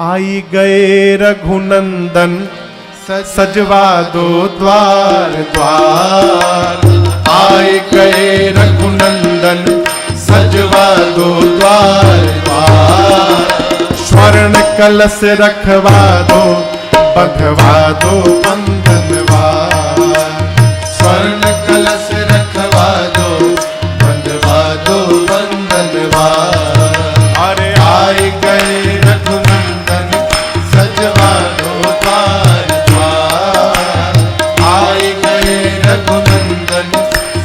आई गए रघुनंदन सजवा दो द्वार द्वार। आई गए रघुनंदन सजवा दो द्वार द्वार। स्वर्ण कलश रखवा दो बंधवा दो बंधनवार। स्वर्ण कलश रखवा दो बंधवा दो बंधनवार। अरे आए गए रघुनंदन सजवा दो द्वार द्वार। आए गए रघुनंदन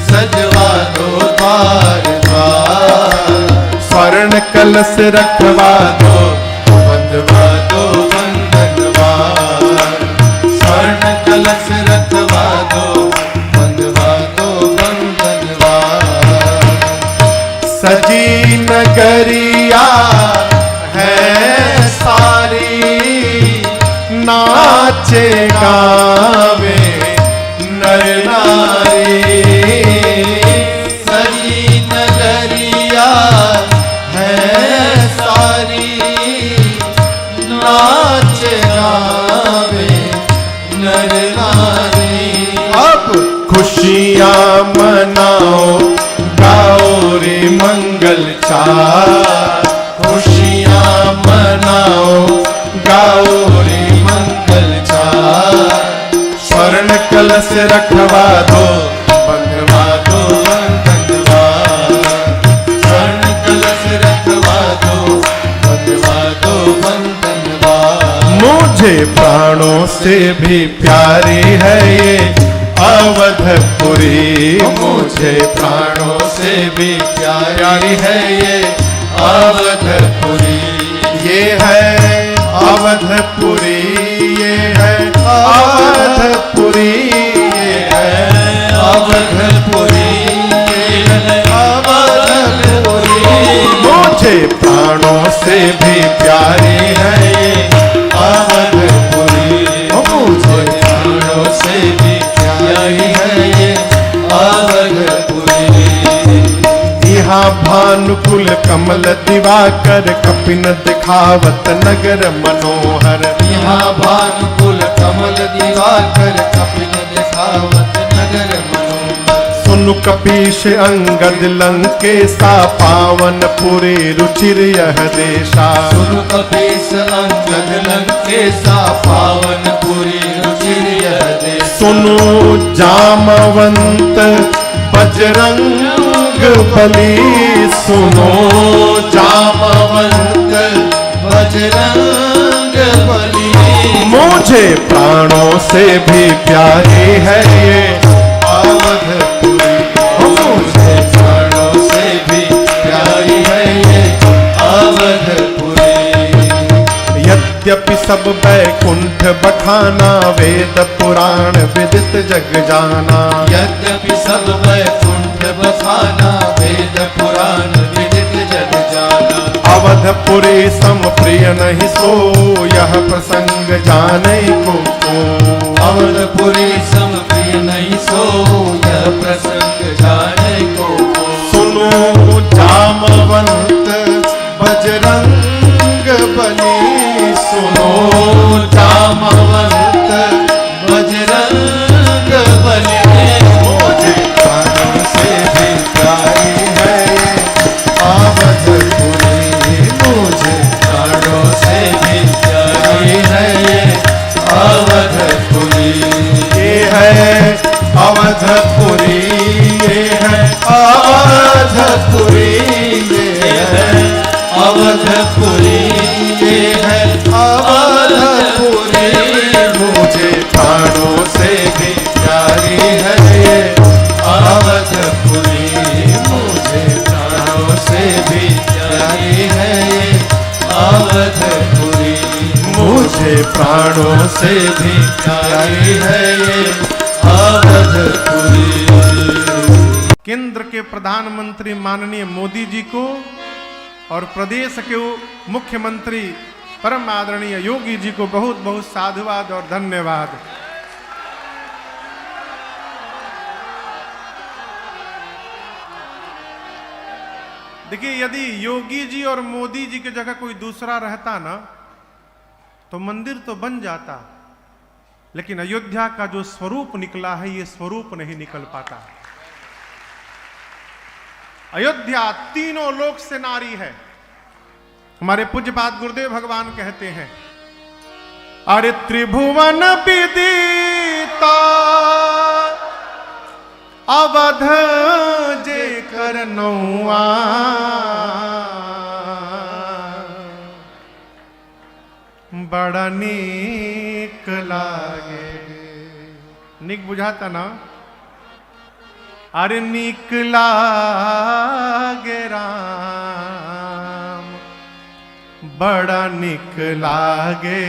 सजवा दो द्वार द्वार। स्वर्ण कलश रखवा दो बंधवा दो बंधनवार। स्वर्ण कलश रखवा दो बंधवा दो बंधनवार। सजी नगरिया है सारी नाचे गावे नर नारी। सजी नगरिया है सारी नाचे गावे नर नारी। अब खुशियाँ मनाओ गाओ रे मंगल चार। खुशियाँ मनाओ गाओ रे मंगल चार। स्वर्ण कलश रखवा दो बंधवा दो बंधनवार। स्वर्ण कलश रखवा दो बंधवा दो बंधनवार। मुझे प्राणों से भी प्यारी है ये अवधपुरी। मुझे प्राणों से भी प्यारी है ये अवधपुरी। ये है अवधपुरी ये है अवधपुरी। ये है अवधपुरी ये है अवधपुरी। मुझे प्राणों से भी प्यारी है ये अवधपुरी। मुझे प्राणों से भी प्यारी है ये अवधपुरी। यहाँ भानुकुल कमल दिवाकर कपिन दिखावत नगर मनोहर। यहाँ भानुकुल कमल दिवाकर कपिन दिखावत नगर मनोहर। सुनु कपीश अंगद लंकेशा पावन पुरी रुचिर यह देशा। सुनु कपीश अंगद लंकेशा पावन पुरी रुचिर यह देशा। सुनु जामवंत बजरंग बली। सुनो जामवंत बजरंग बली। मुझे प्राणों से भी प्यारी है ये अवधपुरी। मुझे प्राणों से भी प्यारी है ये अवधपुरी। यद्यपि सब बैकुंठ बखाना वेद पुराण विदित जग जाना। यद्यपि सब बैकुंठ बखाना वेद पुराण विदित जग जाना। अवधपुरी सम प्रिय नहीं सो यह प्रसंग जाने को। अवधपुरी सम प्रिय नहीं सो यह प्रसंग जाने को। सुनो जामवंत बजरंग बली। सुनो जामवंत बजरंग बली। मुझे प्राणों से भी प्यारी है अवधपुरी। मुझे प्राणों से भी प्यारी है अवधपुरी। ये है अवधपुरी ये है अवधपुरी। ये है अवधपुरी ये है अवधपुरी। मुझे प्राणों से भी प्यारी है ये अवधपुरी। मुझे प्राणों से भी प्यारी है ये अवधपुरी। मुझे प्राणों से भी प्यारी है ये अवधपुरी। केंद्र के प्रधानमंत्री माननीय मोदी जी को और प्रदेश के मुख्यमंत्री परम आदरणीय योगी जी को बहुत बहुत साधुवाद और धन्यवाद। देखिए, यदि योगी जी और मोदी जी की जगह कोई दूसरा रहता ना तो मंदिर तो बन जाता, लेकिन अयोध्या का जो स्वरूप निकला है ये स्वरूप नहीं निकल पाता। अयोध्या तीनों लोक से नारी है। हमारे पूज्यपाद गुरुदेव भगवान कहते हैं, अरे त्रिभुवन विदिता अवध जे कर नौआ, बड़ा नीक लागे। नीक बुझाता ना? अरे नीक लागे राम, बड़ा नीक लागे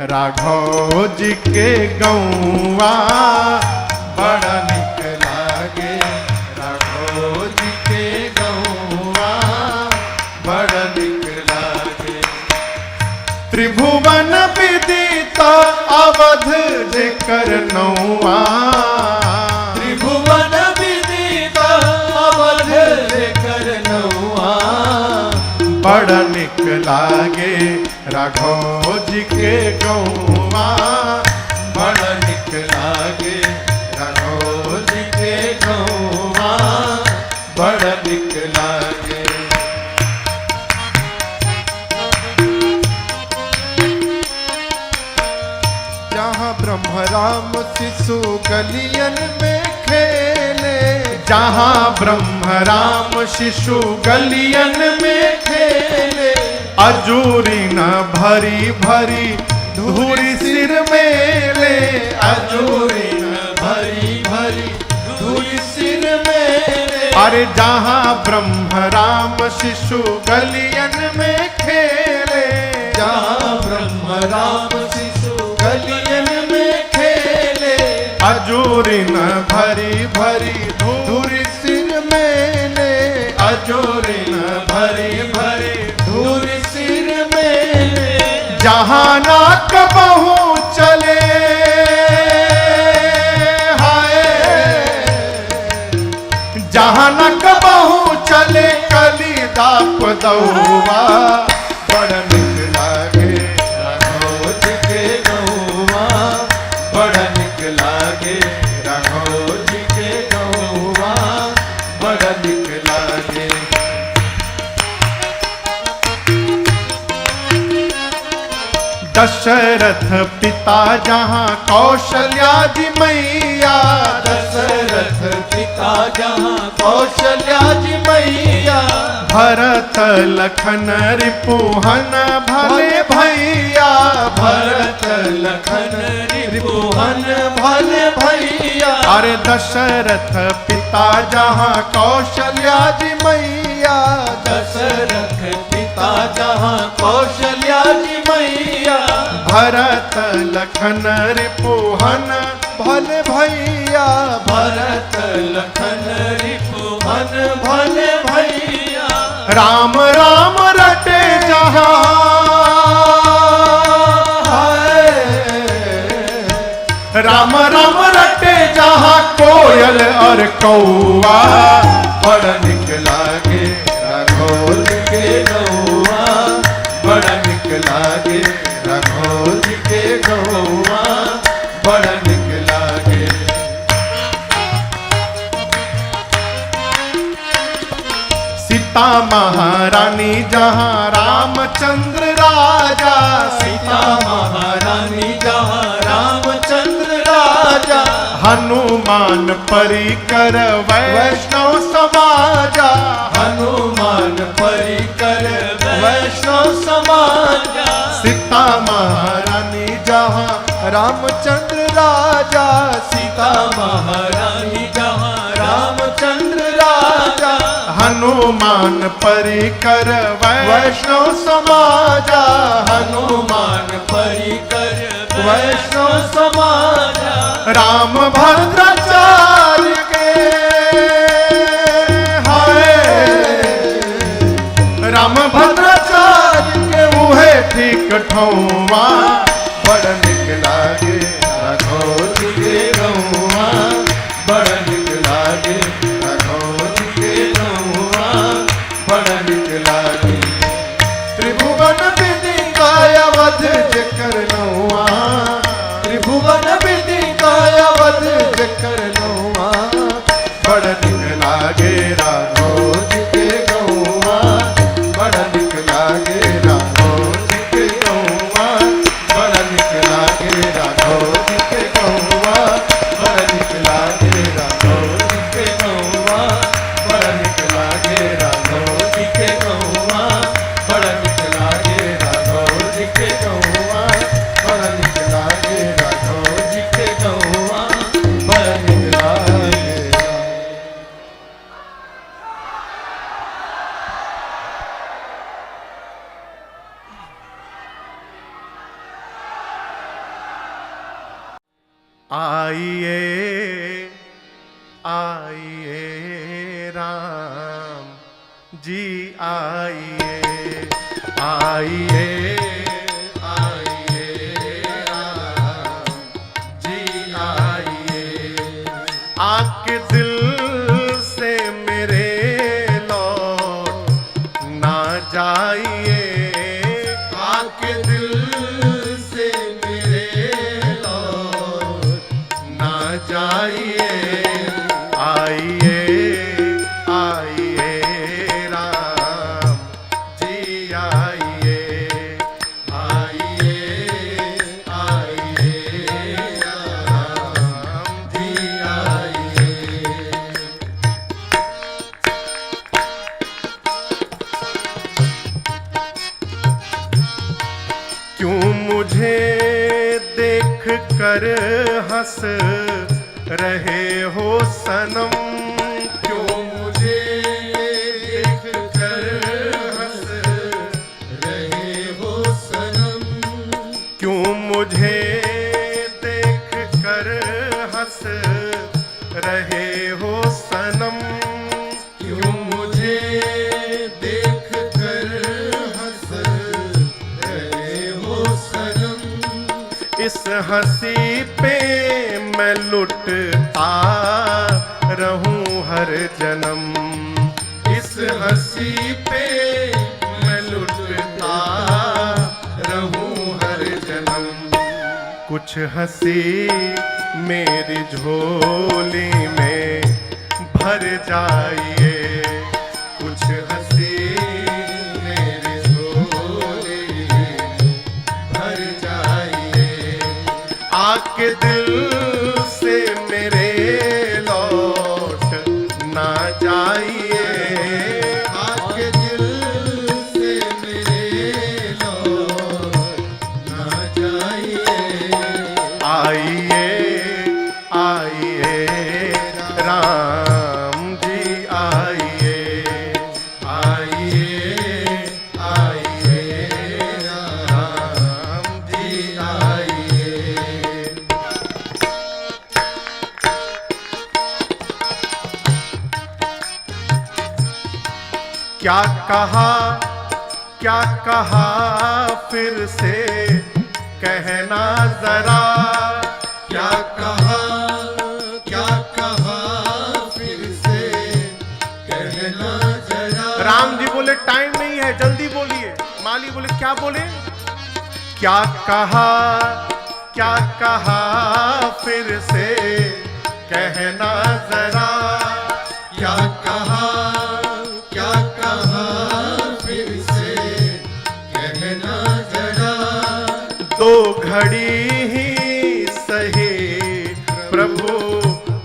राघव जी के गौआ, बड़ा नीक लागे राघव जी के गौआ, बड़ा नीक लागे। त्रिभुवन विदिता अवध जे कर नौआ, त्रिभुवन विदिता अवध जे कर नौआ, बड़ा नीक लागे राघव जी के गौआ, बड़ा नीक लागे राघव जी के गौआ, बड़ा नीक लागे। जहाँ ब्रह्म राम शिशु गलियन में खेले, जहाँ ब्रह्म राम शिशु गलियन में खेले, अजूरी न भरी भरी धूरी सिर में ले, अजूरी न भरी भरी धूरी सिर में ले। अरे जहाँ ब्रह्म राम शिशु गलियन में खेले, जहाँ ब्रह्म राम शिशु गलियन में खेले, अजूरी न भरी भरी धूरी सिर में ले, अजूरी न भरी भरी धूरी सिर में ले। जहाँ नाक बहू चले, हाय जहाँ नाक बहू चले कलिदाप दौआ, बड़ा नीक लागे राघव जी के गौआ, बड़ा नीक लागे राघव जी के गौआ, बड़ा नीक लागे। दशरथ पिता जहाँ कौशल्या जी मैया, दशरथ पिता जहाँ कौशल्या जी मैया, भरत लखन रिपुहन भले भैया, भरत लखन रिपुहन भले भैया। अरे दशरथ पिता जहाँ कौशल्या जी मैया, दशरथ पिता जहाँ कौशल्या जी मैया, भरत लखन रिपुहन भले भैया, भरत लखन रिपुहन भले भैया। राम राम रटे जहाँ, राम राम रटे जहाँ कोयल और कौआ, बड़ा नीक लागे राघव जी के गौआ, बड़ा नीक लागे राघव जी के गौआ, बड़ा नीक लागे। सीता महारानी जहाँ रामचंद्र राजा, सीता महारानी जहाँ रामचंद्र राजा, हनुमान परिकर वैष्णव समाजा, हनुमान परिकर वैष्णव समाजा। सीता महारानी जहाँ रामचंद्र राजा, सीता महारानी जहाँ रामचंद्र राजा, हनुमान परिकर वैष्णव समाजा, हनुमान परिकर वैष्णव समाजा। राम भद्राचार्य के हाय, राम भद्राचार्य के उहे ठीक ठौवा, बड़ा नीक लागे राघव जी के गौआ, बड़ा नीक लागे राघव जी के गौआ, बड़ा नीक लागे। त्रिभुवन विदिता अवध जेकर करनौआ त्रिभुवन विदिता अवध करनौआ बड़ निक लागे राघो जी के गौआ बड़ निक लागे राघो जी के गौआ बड़ निक लागे राघो जी के गौआ बड़ निक लागे राघो जी के गौआ बड़ निक लागे राघो जी के गौआ बड़ निक लागे राघो जी के गौआ बड़ निक लागे राघो जी के गौआ बड़ निक लागे। आइए आइए राम जी आइए आइए आइए राम जी आइए आपके दिल से मेरे लौट ना जाइए आपके दिल से मेरे लौट ना जाइए आइए आइए राम जी आइए आइए आइए राम जी आइए। क्यों मुझे देख कर हंस रहे हो सनम क्यों मुझे देख कर हंस रहे हो सनम क्यों मुझे देख कर हंस रहे हो सनम क्यों मुझे देख कर हंस रहे हो सनम इस हंसी पे मैं लुटता रहूं हर जन्म इस हंसी पे मैं लुटता रहूं हर जन्म कुछ हंसी मेरी झोली में भर जाइए कुछ हंसी मेरी झोली में भर जाइए आके दिल से मेरे लौट ना जाइए आके दिल से मेरे लौट ना जाइए आइए आइए राम जी आइए आइए आइए राम जी आइए। क्या कहा फिर से कहना जरा क्या कहा फिर से कहना जरा राम जी बोले टाइम नहीं है जल्दी बोलिए माली बोले क्या बोले क्या कहा फिर से कहना जरा क्या कहा फिर से कहना जरा दो घड़ी ही सही प्रभु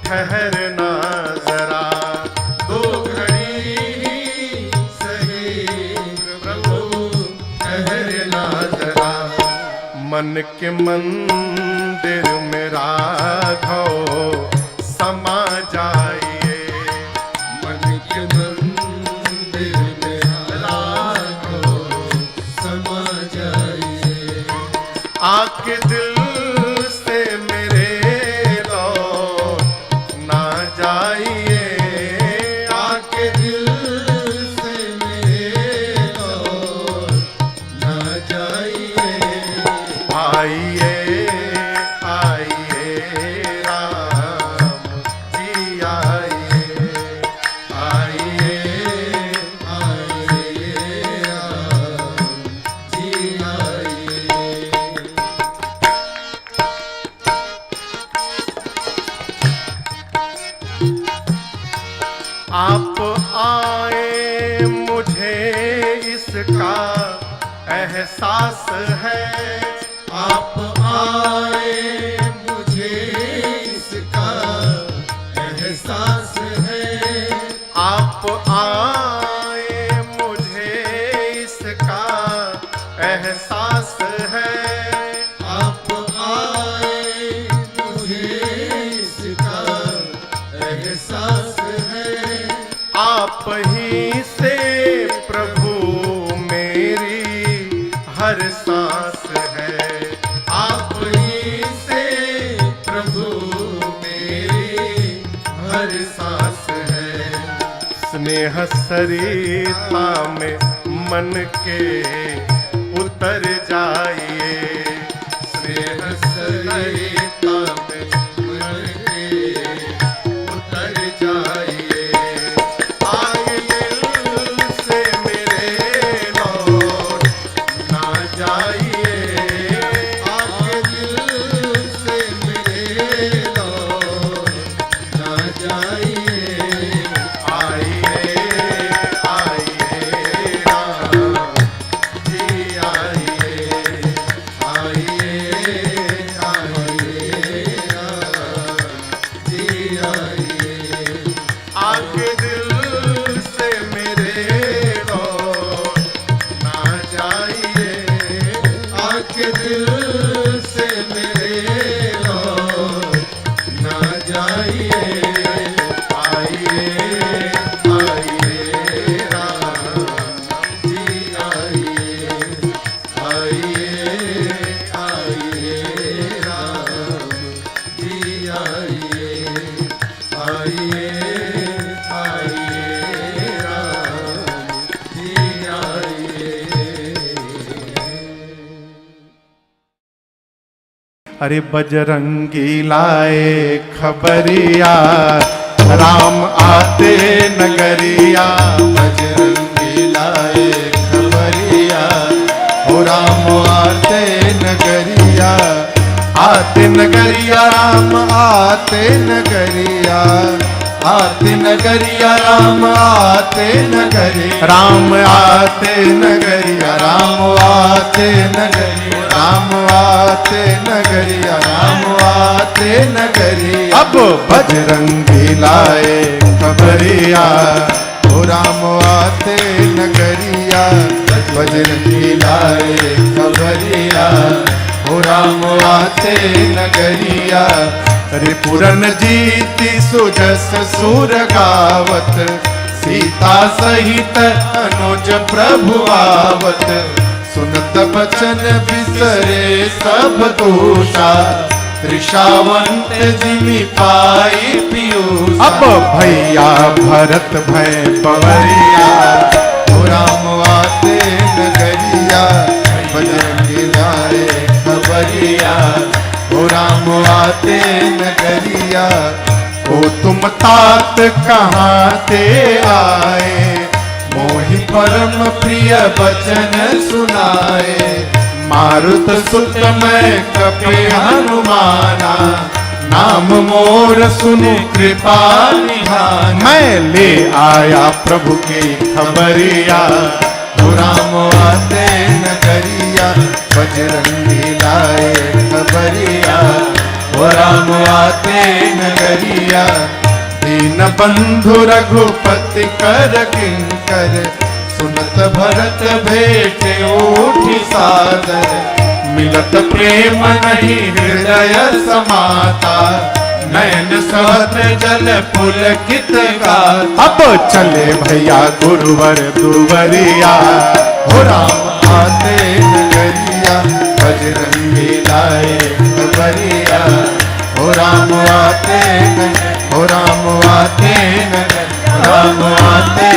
ठहरना जरा दो घड़ी ही सही प्रभु ठहरना जरा मन के मंदिर में राघव समा जाइए मन के मंदिर में राघव समा जाइए आके दिल से मेरे लौट ना जाइए आके दिल से मेरे लौट ना जाइए आइए आइए राम जी आइए आइए आइए राम जी आइए। है। आप आए मुझे इसका एहसास है। आप आए मुझे इसका एहसास है। आप आए मुझे इसका एहसास है। आप ही से प्रभु मेरी हर सांस है। आप ही से प्रभु मेरी हर सांस है। स्नेह सरिता में मन के उतर जाइए। स्नेह सरिता में मन के उतर जाइए। आगे दिल से मेरे लौट ना जाइए। आपके दिल से मेरे लौट ना जाइए। आइए आइए राम जी आइए। आइए आइए राम जी आइए। आगे दिल से मेरे लौट ना जाइए। आपके दिल से मेरे लौट ना जाइए। आइए आइए राम जी आइए। आइए आइए राम जी आइए। आइए आइए राम जी आइए। अरे बजरंगी लाए खबरिया, राम आते नगरिया। बजरंगी लाए खबरिया, हो राम आते नगरिया। आते नगरिया राम आते नगरिया। आते नगरिया राम आते नगरिया। राम आते नगरिया राम आते नगरिया। राम आते नगरिया राम आते नगरिया। अब बजरंगी लाए खबरिया, हो राम आते नगरिया। बजरंगी लाए खबरिया, हो राम आते नगरिया। अरे पुरन जीती सुजस सुर गावत, सीता सहित अनुज प्रभु आवत। सुनत बचन बिसरे सब दोषा, त्रिशावंत जिमि पाई पीयूषा। अब भैया भरत भय पवरिया, हो राम आते नगरिया। बजरंगी लाए खबरिया, हो राम आते नगरिया। ओ तुम तात कहाँ ते आए, मोहि परम प्रिय बचन सुनाए। मारुत सुत मैं कपि हनुमाना, नाम मोर सुनु कृपा निधान। मैं ले आया प्रभु की खबरिया। हो राम आते नगरिया, बजरंगी लाए खबरिया। हो राम आते नगरिया। दीन बंधु रघुपति कर किंकर, सुनत भरत भेटे उठी सादर। मिलत प्रेम नहीं हृदय समाता, नयन सहत जल पुलकित गाता। अब चले भैया गुरुवर दुवरिया। हो राम आते नगरिया, बजरंगी लाए खबरिया। हो राम आते नगर, हो राम आते नगर, राम आते